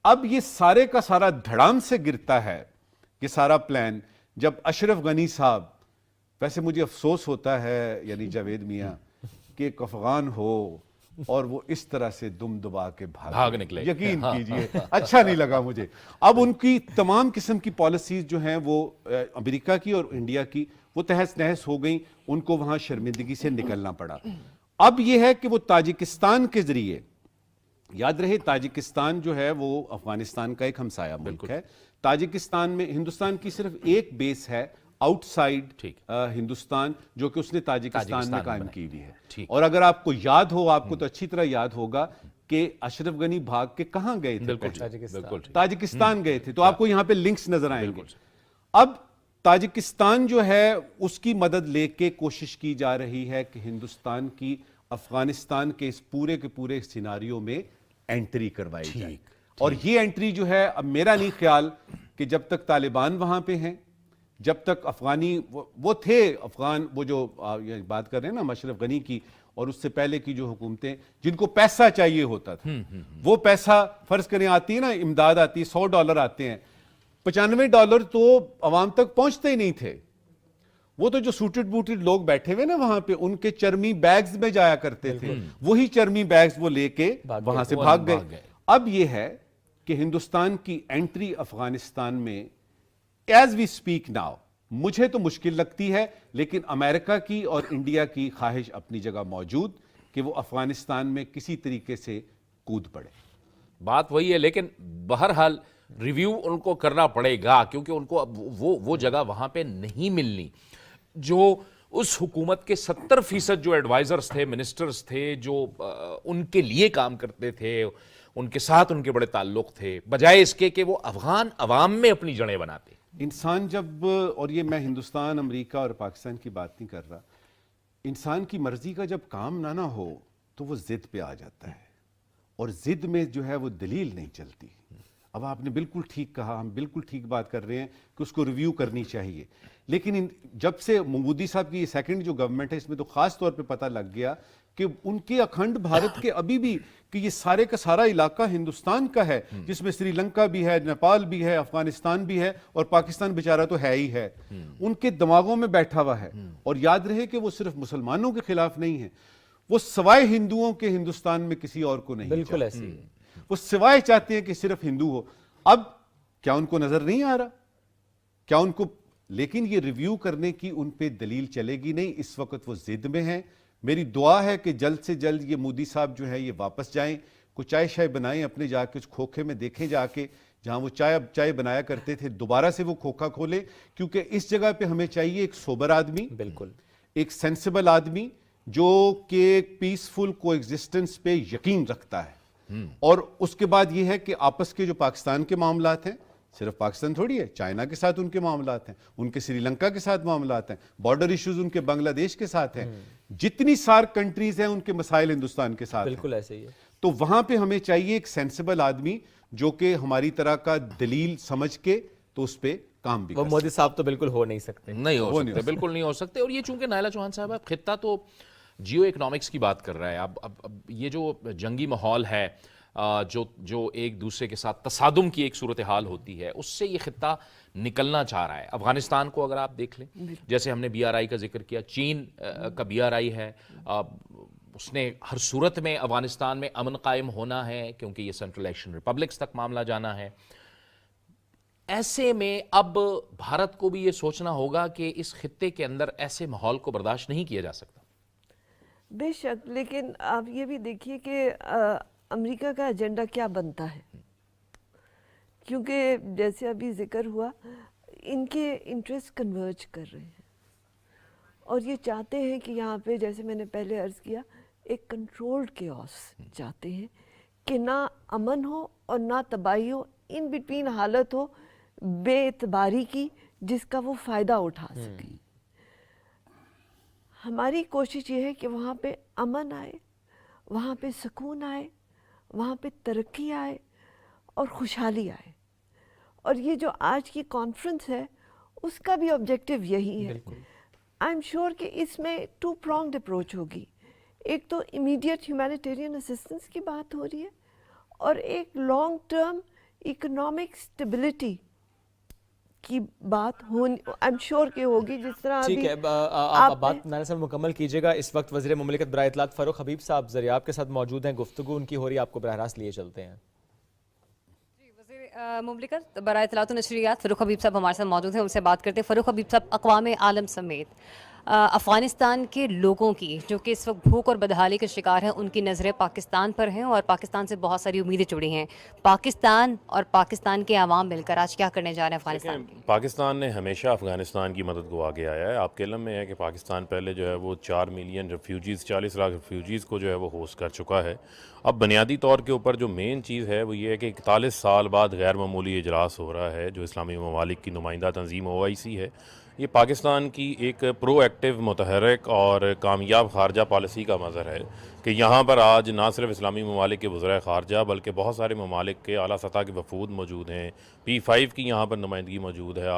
C: اب یہ سارے کا سارا دھڑام سے گرتا ہے یہ سارا پلان جب اشرف غنی صاحب، ویسے مجھے افسوس ہوتا ہے یعنی جاوید میاں کہ ایک افغان ہو اور وہ اس طرح سے دم دبا کے
A: بھاگ نکلے.
C: یقین کیجئے اچھا نہیں لگا مجھے. اب ان کی تمام قسم کی پالیسیز جو ہیں وہ امریکہ کی اور انڈیا کی وہ تہس نہس ہو گئیں, ان کو وہاں شرمندگی سے نکلنا پڑا. اب یہ ہے کہ وہ تاجکستان کے ذریعے, یاد رہے تاجکستان جو ہے وہ افغانستان کا ایک ہمسایہ ملک ہے. تاجکستان میں ہندوستان کی صرف ایک بیس ہے آؤٹ سائڈ ہندوستان, جو کہ اس نے تاجکستان میں قائم کی ہوئی ہے. اور اگر آپ کو یاد ہو, آپ کو تو اچھی طرح یاد ہوگا کہ اشرف غنی بھاگ کے کہاں گئے تھے؟
A: بالکل
C: تاجکستان گئے تھے. تو آپ کو یہاں پہ لنکس نظر آئیں گے. اب تاجکستان جو ہے اس کی مدد لے کے کوشش کی جا رہی ہے کہ ہندوستان کی افغانستان کے اس پورے کے پورے سیناریو میں انٹری کروائی جائے. اور یہ انٹری جو ہے, اب میرا نہیں خیال کہ جب تک طالبان وہاں پہ ہیں, جب تک افغانی وہ تھے افغان, وہ جو بات کر رہے ہیں نا اشرف غنی کی, اور اس سے پہلے کی جو حکومتیں جن کو پیسہ چاہیے ہوتا تھا, وہ پیسہ فرض کریں آتی ہے نا, امداد آتی ہے, $100 آتے ہیں, $95 تو عوام تک پہنچتے ہی نہیں تھے. وہ تو جو سوٹڈ بوٹڈ لوگ بیٹھے ہوئے نا وہاں پہ, ان کے چرمی بیگز میں جایا کرتے تھے, وہی چرمی بیگز وہ لے کے وہاں سے بھاگ گئے. اب یہ ہے کہ ہندوستان کی انٹری افغانستان میں ایز وی سپیک ناؤ مجھے تو مشکل لگتی ہے, لیکن امریکہ کی اور انڈیا کی خواہش اپنی جگہ موجود کہ وہ افغانستان میں کسی طریقے سے کود پڑے.
A: بات وہی ہے, لیکن بہرحال ریویو ان کو کرنا پڑے گا, کیونکہ ان کو اب وہ جگہ وہاں پہ نہیں ملنی جو اس حکومت کے 70% جو ایڈوائزرز تھے, منسٹرز تھے, جو ان کے لیے کام کرتے تھے, ان کے ساتھ ان کے بڑے تعلق تھے, بجائے اس کے کہ وہ افغان عوام میں اپنی جڑیں بناتے.
C: انسان جب, اور یہ میں ہندوستان, امریکہ اور پاکستان کی بات نہیں کر رہا, انسان کی مرضی کا جب کام نہ ہو تو وہ ضد پہ آ جاتا ہے, اور ضد میں جو ہے وہ دلیل نہیں چلتی. اب آپ نے بالکل ٹھیک کہا, ہم بالکل ٹھیک بات کر رہے ہیں کہ اس کو ریویو کرنی چاہیے, لیکن جب سے مودی صاحب کی یہ سیکنڈ جو گورنمنٹ ہے, اس میں تو خاص طور پہ پتہ لگ گیا کہ ان کے اکھنڈ بھارت کے ابھی بھی کہ یہ سارے کا سارا علاقہ ہندوستان کا ہے, جس میں سری لنکا بھی ہے, نیپال بھی ہے, افغانستان بھی ہے, اور پاکستان بیچارہ تو ہے ہی ہے, ان کے دماغوں میں بیٹھا ہوا ہے. اور یاد رہے کہ وہ صرف مسلمانوں کے خلاف نہیں ہے, وہ سوائے ہندوؤں کے ہندوستان میں کسی اور کو نہیں.
D: بالکل ایسی
C: وہ سوائے چاہتے ہیں کہ صرف ہندو ہو. اب کیا ان کو نظر نہیں آ رہا, کیا ان کو, لیکن یہ ریویو کرنے کی ان پہ دلیل چلے گی نہیں. اس وقت وہ ضد میں ہیں. میری دعا ہے کہ جلد سے جلد یہ مودی صاحب جو ہے یہ واپس جائیں, کچھ چائے شائے بنائیں اپنے جا کے, اس کھوکھے میں دیکھیں جا کے جہاں وہ چائے بنایا کرتے تھے, دوبارہ سے وہ کھوکھا کھولیں, کیونکہ اس جگہ پہ ہمیں چاہیے ایک سوبر آدمی,
D: بالکل
C: ایک سینسیبل آدمی جو کہ ایک پیسفل کو ایگزسٹنس پہ یقین رکھتا ہے. اور اس کے بعد یہ ہے کہ آپس کے جو پاکستان کے معاملات ہیں, صرف پاکستان تھوڑی ہے, چائنا کے ساتھ ان کے معاملات ہیں, ان کے سری لنکا کے ساتھ معاملات ہیں, بارڈر ایشوز ان کے بنگلہ دیش کے ساتھ ہیں, جتنی سارک کنٹریز ہیں ان کے مسائل ہندوستان کے ساتھ ہیں.
D: بالکل ایسے ہی ہے.
C: تو وہاں پہ ہمیں چاہیے ایک سینسیبل آدمی جو کہ ہماری طرح کا دلیل سمجھ کے تو اس پہ کام بھی.
D: وہ مودی صاحب تو بالکل ہو نہیں سکتے,
A: نہیں ہو سکتے, بالکل نہیں ہو سکتے. اور یہ چونکہ نائلہ چوہان صاحب خطہ تو جیو اکنامکس کی بات کر رہا ہے. اب یہ جو جنگی ماحول ہے, جو ایک دوسرے کے ساتھ تصادم کی ایک صورتحال ہوتی ہے, اس سے یہ خطہ نکلنا چاہ رہا ہے. افغانستان کو اگر آپ دیکھ لیں, جیسے ہم نے BRI کا ذکر کیا, چین کا BRI ہے, اس نے ہر صورت میں افغانستان میں امن قائم ہونا ہے, کیونکہ یہ سینٹرل ایشین ریپبلکس تک معاملہ جانا ہے. ایسے میں اب بھارت کو بھی یہ سوچنا ہوگا کہ اس خطے کے اندر ایسے ماحول کو برداشت نہیں کیا جا سکتا.
B: بے شک, لیکن آپ یہ بھی دیکھیے کہ امریکہ کا ایجنڈا کیا بنتا ہے, کیونکہ جیسے ابھی ذکر ہوا ان کے انٹرسٹ کنورج کر رہے ہیں, اور یہ چاہتے ہیں کہ یہاں پہ, جیسے میں نے پہلے عرض کیا, ایک کنٹرولڈ کیوس چاہتے ہیں کہ نہ امن ہو اور نہ تباہی ہو, ان بٹوین حالت ہو بے اعتباری کی جس کا وہ فائدہ اٹھا سکیں. ہماری کوشش یہ ہے کہ وہاں پہ امن آئے, وہاں پہ سکون آئے, وہاں پہ ترقی آئے اور خوشحالی آئے. اور یہ جو آج کی کانفرنس ہے اس کا بھی آبجیکٹیو یہی ہے. آئی ایم شیور کہ اس میں 2 pronged اپروچ ہوگی. ایک تو امیڈیٹ ہیومینیٹیرین اسسٹنس کی بات ہو رہی ہے, اور ایک لانگ ٹرم اکنامک اسٹیبلٹی کی بات ہونی آئی ایم شیور کہ ہوگی. جس طرح
D: ٹھیک ہے، آپ بات نانا صاحب مکمل کیجیے گا. اس وقت وزیر مملکت برائے اطلاعات فاروق حبیب صاحب ذریعہ کے ساتھ موجود ہیں، گفتگو ان کی ہو رہی ہے، آپ کو براہ راست لیے چلتے ہیں.
F: مملکت برائے اطلاعات و نشریات فاروق حبیب صاحب ہمارے ساتھ موجود ہیں، ان سے بات کرتے ہیں. فاروق حبیب صاحب، اقوام عالم سمیت افغانستان کے لوگوں کی جو کہ اس وقت بھوک اور بدحالی کے شکار ہیں، ان کی نظریں پاکستان پر ہیں اور پاکستان سے بہت ساری امیدیں جڑی ہیں. پاکستان اور پاکستان کے عوام مل کر آج کیا کرنے جا رہے ہیں افغانستان کے؟
H: پاکستان نے ہمیشہ افغانستان کی مدد کو آگے آیا ہے. آپ کے علم میں ہے کہ پاکستان پہلے جو ہے وہ 4 ملین ریفیوجیز 40 لاکھ ریفیوجیز کو جو ہے وہ ہوسٹ کر چکا ہے. اب بنیادی طور کے اوپر جو مین چیز ہے وہ یہ ہے کہ 41 سال بعد غیر معمولی اجلاس ہو رہا ہے جو اسلامی ممالک کی نمائندہ تنظیم OIC ہے. یہ پاکستان کی ایک پرو ایکٹیو، متحرک اور کامیاب خارجہ پالیسی کا مظہر ہے کہ یہاں پر آج نہ صرف اسلامی ممالک کے وزرائے خارجہ بلکہ بہت سارے ممالک کے اعلیٰ سطح کے وفود موجود ہیں. P5 کی یہاں پر نمائندگی موجود ہے،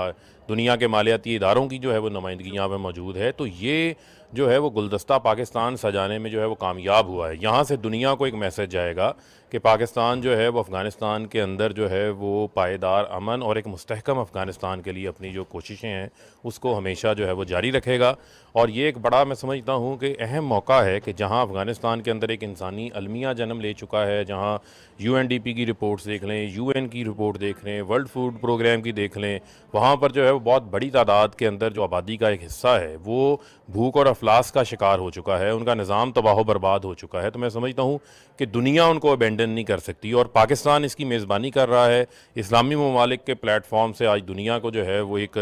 H: دنیا کے مالیاتی اداروں کی جو ہے وہ نمائندگی یہاں پہ موجود ہے. تو یہ جو ہے وہ گلدستہ پاکستان سجانے میں جو ہے وہ کامیاب ہوا ہے. یہاں سے دنیا کو ایک میسج جائے گا کہ پاکستان جو ہے وہ افغانستان کے اندر جو ہے وہ پائیدار امن اور ایک مستحکم افغانستان کے لیے اپنی جو کوششیں ہیں اس کو ہمیشہ جو ہے وہ جاری رکھے گا. اور یہ ایک بڑا، میں سمجھتا ہوں کہ اہم موقع ہے کہ جہاں افغانستان کے اندر ایک انسانی المیہ جنم لے چکا ہے، جہاں UNDP کی رپورٹس دیکھ لیں، UN کی رپورٹ دیکھ لیں، ورلڈ فوڈ پروگرام کی دیکھ لیں، وہاں پر جو ہے وہ بہت بڑی تعداد کے اندر جو آبادی کا ایک حصہ ہے وہ بھوک اور افلاس کا شکار ہو چکا ہے، ان کا نظام تباہ و برباد ہو چکا ہے. تو میں سمجھتا ہوں کہ دنیا ان کو ابینڈن نہیں کر سکتی اور پاکستان اس کی میزبانی کر رہا ہے. اسلامی ممالک کے پلیٹ فارم سے آج دنیا کو جو ہے وہ ایک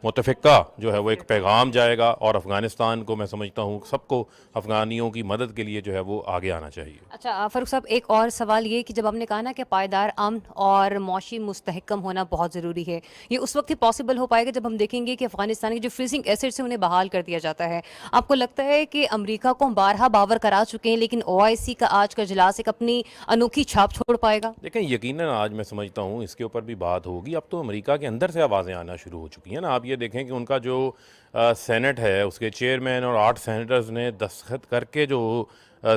H: متفقہ جو ہے وہ ایک پیغام جائے گا اور افغانستان کو میں سمجھتا ہوں سب کو افغانیوں کی مدد کے لیے جو ہے وہ آگے آنا چاہیے.
F: اچھا فاروق صاحب، ایک اور سوال یہ کہ جب ہم نے کہا نا کہ پائیدار امن اور معاشی مستحکم ہونا بہت ضروری ہے، یہ اس وقت ہی پاسبل ہو پائے گا جب ہم دیکھیں گے کہ افغانستان کی جو فریزنگ ایسیڈس ہیں انہیں بحال کر دیا جاتا ہے. آپ کو لگتا ہے کہ امریکہ کو ہم بارہا باور کرا چکے ہیں لیکن OIC کا آج کا اجلاس ایک اپنی انوکھی چھاپ چھوڑ پائے گا؟
H: دیکھیں، یقیناً آج میں سمجھتا ہوں اس کے اوپر بھی بات ہوگی. اب تو امریکہ کے اندر سے آوازیں آنا شروع ہو چکی ہیں نا. آپ یہ دیکھیں کہ ان کا جو سینٹ ہے اس کے چیئرمین اور 8 سینیٹرز نے دستخط کر کے جو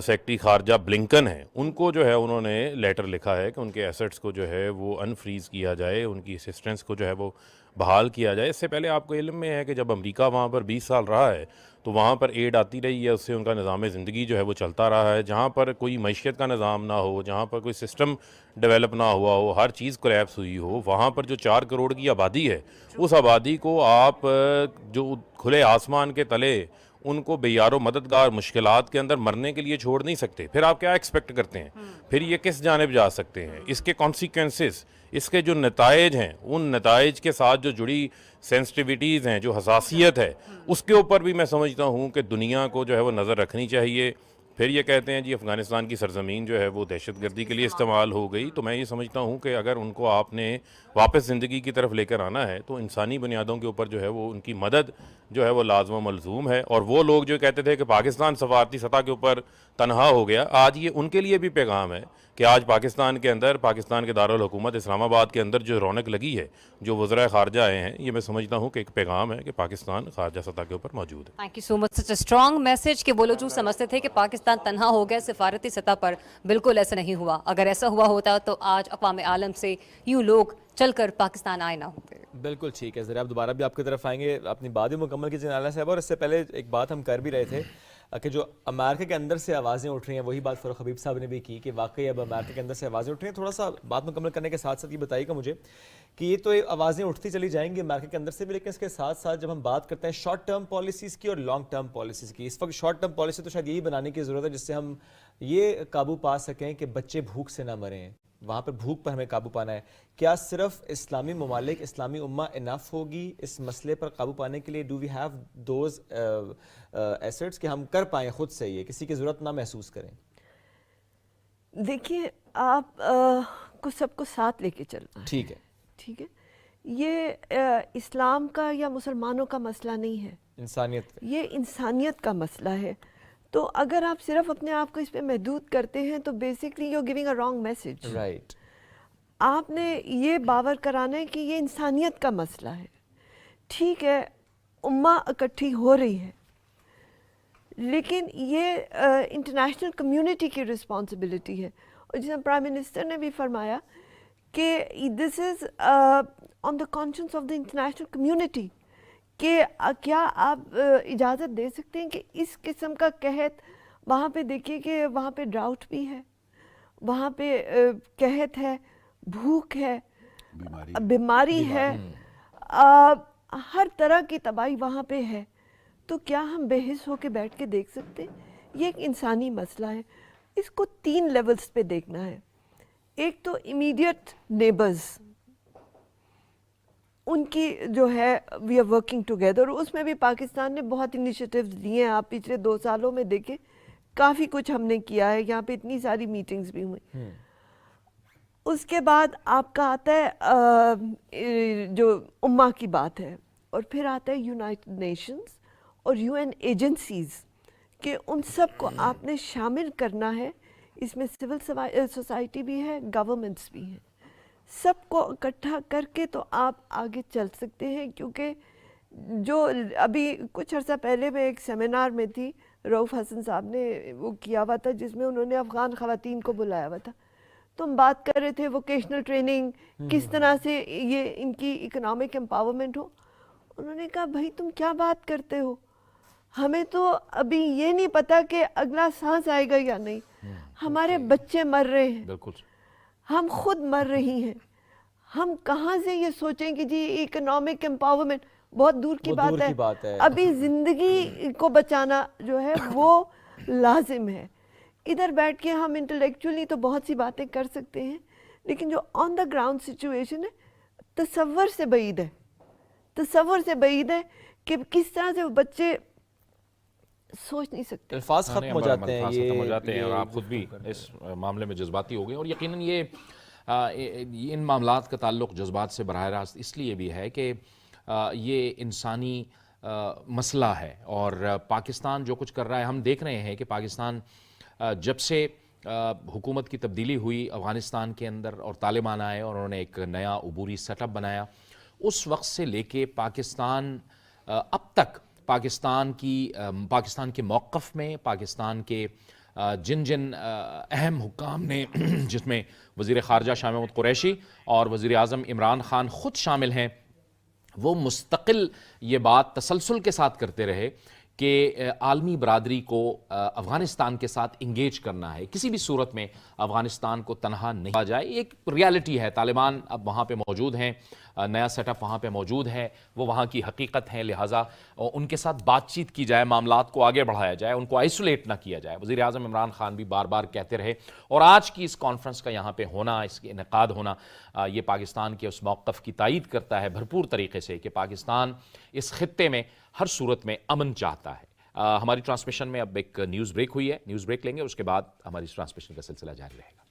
H: سیکٹری خارجہ بلنکن ہیں ان کو جو ہے انہوں نے لیٹر لکھا ہے کہ ان کے ایسٹس کو جو ہے وہ انفریز کیا جائے، ان کی اسسٹنس کو جو ہے وہ بحال کیا جائے. اس سے پہلے آپ کو علم میں ہے کہ جب امریکہ وہاں پر 20 سال رہا ہے تو وہاں پر ایڈ آتی رہی ہے، اس سے ان کا نظام زندگی جو ہے وہ چلتا رہا ہے. جہاں پر کوئی معیشت کا نظام نہ ہو، جہاں پر کوئی سسٹم ڈیولپ نہ ہوا ہو، ہر چیز کولیپس ہوئی ہو، وہاں پر جو 4 کروڑ کی آبادی ہے اس آبادی کو آپ جو کھلے آسمان کے تلے ان کو بے یار و مددگار مشکلات کے اندر مرنے کے لیے چھوڑ نہیں سکتے. پھر آپ کیا ایکسپیکٹ کرتے ہیں؟ پھر یہ کس جانب جا سکتے ہیں؟ اس کے کانسیکوینسز، اس کے جو نتائج ہیں، ان نتائج کے ساتھ جو جڑی سینسٹیویٹیز ہیں، جو حساسیت ہے، اس کے اوپر بھی میں سمجھتا ہوں کہ دنیا کو جو ہے وہ نظر رکھنی چاہیے. پھر یہ کہتے ہیں جی افغانستان کی سرزمین جو ہے وہ دہشت گردی کے لیے استعمال ہو گئی. تو میں یہ سمجھتا ہوں کہ اگر ان کو آپ نے واپس زندگی کی طرف لے کر آنا ہے تو انسانی بنیادوں کے اوپر جو ہے وہ ان کی مدد جو ہے وہ لازم و ملزوم ہے. اور وہ لوگ جو کہتے تھے کہ پاکستان سفارتی سطح کے اوپر تنہا ہو گیا، آج یہ ان کے لیے بھی پیغام ہے کہ آج پاکستان کے اندر، پاکستان کے دارالحکومت اسلام آباد کے اندر جو رونق لگی ہے، جو وزرائے خارجہ آئے ہیں، یہ میں سمجھتا ہوں کہ ایک پیغام ہے کہ پاکستان خارجہ سطح کے اوپر موجود ہے.
F: Thank you so much. Such a strong message کہ وہ لوگ جو سمجھتے تھے کہ پاکستان تنہا ہو گیا سفارتی سطح پر، بالکل ایسا نہیں ہوا. اگر ایسا ہوا ہوتا تو آج اقوام عالم سے یوں لوگ چل کر پاکستان آئے نہ ہوتے.
D: بالکل ٹھیک ہے. ذرا آپ دوبارہ بھی آپ کی طرف آئیں گے، اپنی بات بھی مکمل کیجیے نانا صاحب. اور اس سے پہلے ایک بات ہم کر بھی رہے تھے کہ جو امریکہ کے اندر سے آوازیں اٹھ رہی ہیں، وہی بات فاروق حبیب صاحب نے بھی کی کہ واقعی اب امریکہ کے اندر سے آوازیں اٹھ رہی ہیں. تھوڑا سا بات مکمل کرنے کے ساتھ ساتھ یہ بتائیے گا مجھے کہ یہ تو آوازیں اٹھتی چلی جائیں گی امریکہ کے اندر سے بھی، لیکن اس کے ساتھ ساتھ جب ہم بات کرتے ہیں شارٹ ٹرم پالیسیز کی اور لانگ ٹرم پالیسیز کی، اس وقت شارٹ ٹرم پالیسی تو شاید یہی بنانے کی ضرورت ہے جس سے ہم یہ قابو پا سکیں کہ بچے بھوک سے نہ مریں. وہاں پر بھوک پر ہمیں قابو پانا ہے. کیا صرف اسلامی ممالک، اسلامی امہ انف ہوگی اس مسئلے پر قابو پانے کے لیے؟ Do we have those assets کہ ہم کر پائیں خود سے، یہ کسی کی ضرورت نہ محسوس کریں؟
B: دیکھیے، آپ کو سب کو ساتھ لے کے چلنا ہے.
D: ٹھیک ہے،
B: ٹھیک ہے. یہ اسلام کا یا مسلمانوں کا مسئلہ نہیں ہے،
D: انسانیت کا.
B: یہ انسانیت کا مسئلہ ہے. تو اگر آپ صرف اپنے آپ کو اس پہ محدود کرتے ہیں تو basically you giving a wrong message.
D: Right.
B: آپ نے یہ باور کرانا ہے کہ یہ انسانیت کا مسئلہ ہے. ٹھیک ہے، امہ اکٹھی ہو رہی ہے، لیکن یہ انٹرنیشنل کمیونٹی کی رسپانسبلٹی ہے. اور جس پرائم منسٹر نے بھی فرمایا کہ this is on the conscience of the international community کہ کیا آپ اجازت دے سکتے ہیں کہ اس قسم کا قحط وہاں پہ دیکھیے کہ وہاں پہ ڈراؤٹ بھی ہے, وہاں پہ قحط ہے, بھوک ہے, بیماری ہے, ہر طرح کی تباہی وہاں پہ ہے. تو کیا ہم بے حس ہو کے بیٹھ کے دیکھ سکتے ہیں؟ یہ ایک انسانی مسئلہ ہے, اس کو 3 لیولز پہ دیکھنا ہے. ایک تو امیڈیٹ نیبرز, ان کی جو ہے وی آر ورکنگ ٹوگیدر, اس میں بھی پاکستان نے بہت انیشیٹیوز لیے ہیں. آپ پچھلے 2 سالوں میں دیکھیں کافی کچھ ہم نے کیا ہے, یہاں پہ اتنی ساری میٹنگز بھی ہوئی. اس کے بعد آپ کا آتا ہے جو امہ کی بات ہے, اور پھر آتا ہے یونائٹڈ نیشنز اور UN ایجنسیز, کہ ان سب کو آپ نے شامل کرنا ہے. اس میں سول سوسائٹی بھی ہے, گورنمنٹس بھی ہیں, سب کو اکٹھا کر کے تو آپ آگے چل سکتے ہیں. کیونکہ جو ابھی کچھ عرصہ پہلے میں ایک سیمینار میں تھی, رؤف حسن صاحب نے وہ کیا ہوا تھا, جس میں انہوں نے افغان خواتین کو بلایا ہوا تھا. تو ہم بات کر رہے تھے ووکیشنل ٹریننگ, کس طرح سے یہ ان کی اکنامک امپاورمنٹ ہو. انہوں نے کہا بھائی تم کیا بات کرتے ہو, ہمیں تو ابھی یہ نہیں پتا کہ اگلا سانس آئے گا یا نہیں. ہمارے بچے مر رہے ہیں,
A: بالکل
B: ہم خود مر رہی ہیں. ہم کہاں سے یہ سوچیں کہ جی اکنامک امپاورمنٹ بہت دور کی بات ہے. ابھی زندگی کو بچانا جو ہے وہ لازم ہے. ادھر بیٹھ کے ہم انٹلیکچولی تو بہت سی باتیں کر سکتے ہیں, لیکن جو آن دا گراؤنڈ سچویشن ہے تصور سے بعید ہے, تصور سے بعید ہے کہ کس طرح سے وہ بچے سوچ نہیں سکتے.
D: الفاظ ختم ہو جاتے ہیں,
A: الفاظ ختم ہو جاتے ہیں, اور آپ خود بھی اس معاملے میں جذباتی ہو گئے. اور یقیناً یہ ان معاملات کا تعلق جذبات سے براہ راست اس لیے بھی ہے کہ یہ انسانی مسئلہ ہے, اور پاکستان جو کچھ کر رہا ہے, ہم دیکھ رہے ہیں کہ پاکستان جب سے حکومت کی تبدیلی ہوئی افغانستان کے اندر اور طالبان آئے اور انہوں نے ایک نیا عبوری سیٹ اپ بنایا, اس وقت سے لے کے پاکستان اب تک پاکستان کے موقف میں, پاکستان کے جن اہم حکام نے, جس میں وزیر خارجہ شاہ محمود قریشی اور وزیر اعظم عمران خان خود شامل ہیں, وہ مستقل یہ بات تسلسل کے ساتھ کرتے رہے کہ عالمی برادری کو افغانستان کے ساتھ انگیج کرنا ہے, کسی بھی صورت میں افغانستان کو تنہا نہیں کیا جائے. ایک ریالٹی ہے, طالبان اب وہاں پہ موجود ہیں, نیا سیٹ اپ وہاں پہ موجود ہے, وہ وہاں کی حقیقت ہے, لہٰذا ان کے ساتھ بات چیت کی جائے, معاملات کو آگے بڑھایا جائے, ان کو آئسولیٹ نہ کیا جائے. وزیر اعظم عمران خان بھی بار بار کہتے رہے, اور آج کی اس کانفرنس کا یہاں پہ ہونا, اس کے انعقاد ہونا, یہ پاکستان کے اس موقف کی تائید کرتا ہے بھرپور طریقے سے کہ پاکستان اس خطے میں ہر صورت میں امن چاہتا ہے. ہماری ٹرانسمیشن میں اب ایک نیوز بریک ہوئی ہے, نیوز بریک لیں گے, اس کے بعد ہماری ٹرانسمیشن کا سلسلہ جاری رہے گا.